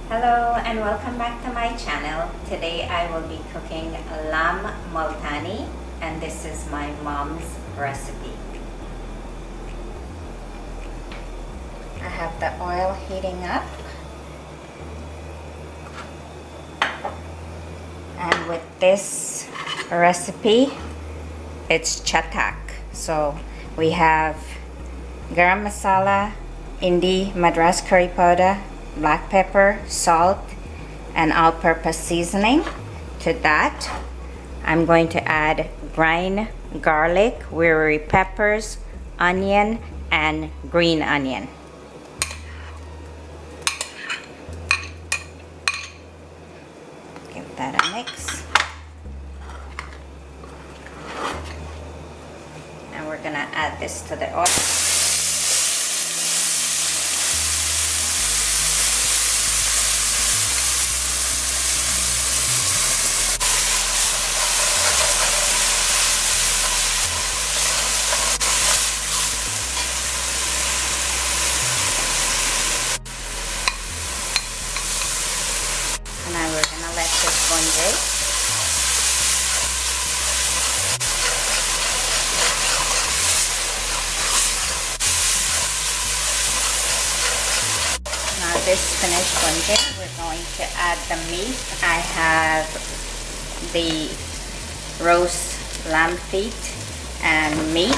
Hello and welcome back to my channel. Today I will be cooking lamb multani and this is my mom's recipe. I have the oil heating up and with this recipe it's CHATAK. So we have garam masala, Indi, madras curry powder, black pepper, salt, and all-purpose seasoning. To that, I'm going to add ground garlic, wiri peppers, onion, and green onion. Give that a mix. And we're gonna add this to the oil. Now we're gonna let this bonje. Now this finished bonje, we're going to add the meat. I have the roast lamb feet and meat.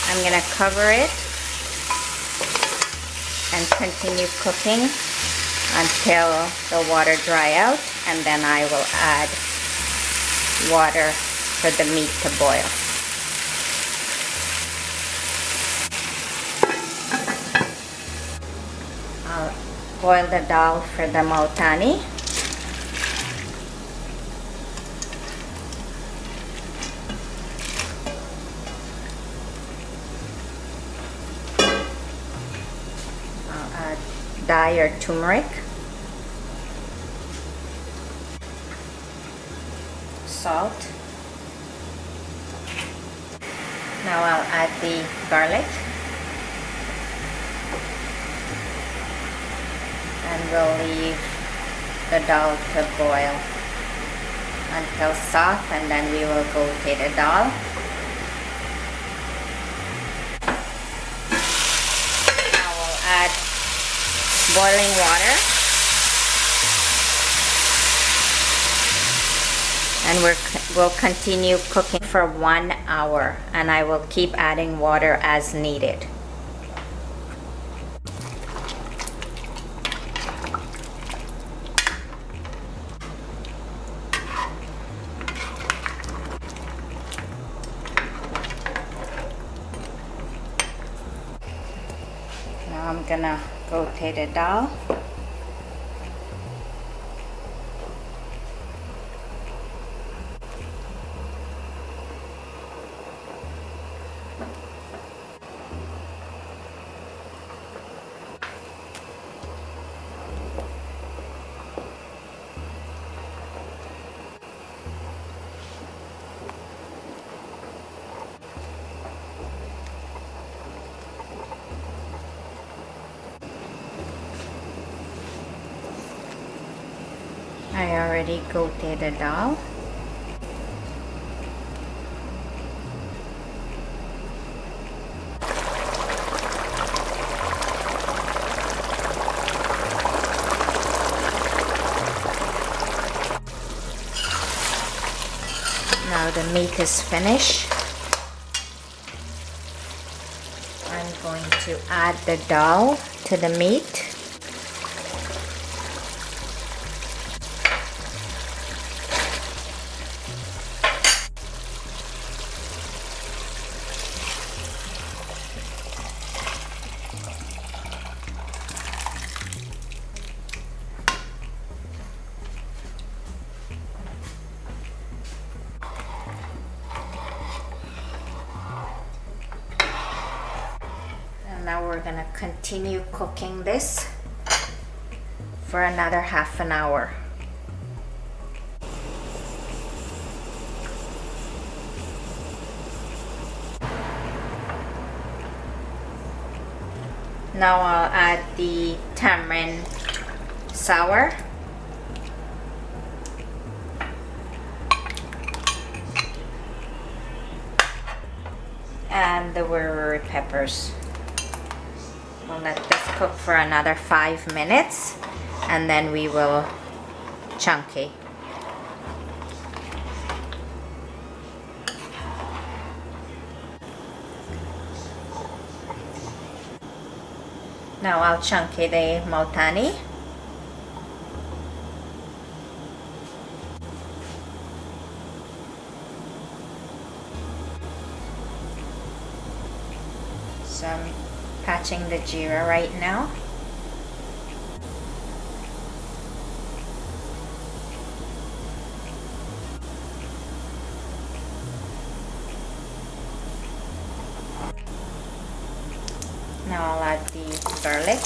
I'm gonna cover it and continue cooking until the water dry out, and then I will add water for the meat to boil. I'll boil the dal for the multani. Dye or turmeric, salt. Now I'll add the garlic and we'll leave the dal to boil until soft, and then we will go to the dal. Now we'll add boiling water, and we'll continue cooking for 1 hour, and I will keep adding water as needed. Now I'm gonna rotate the dal. I already coated the dal. Now the meat is finished. I'm going to add the dal to the meat. we're gonna continue cooking this for another half an hour. Now I'll add the tamarind sour. And the Wiri peppers. We'll let this cook for another 5 minutes and then we will chunky. Now I'll chunky the multani. So I'm patching the geera right now. Now I'll add the garlic.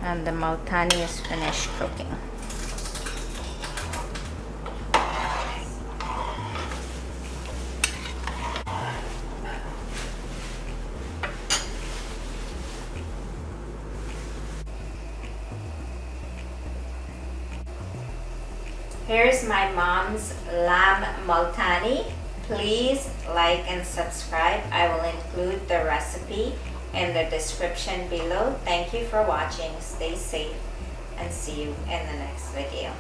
And the multani is finished cooking. Here's my mom's lamb multani. Please like and subscribe. I will include the recipe in the description below. Thank you for watching. Stay safe and see you in the next video.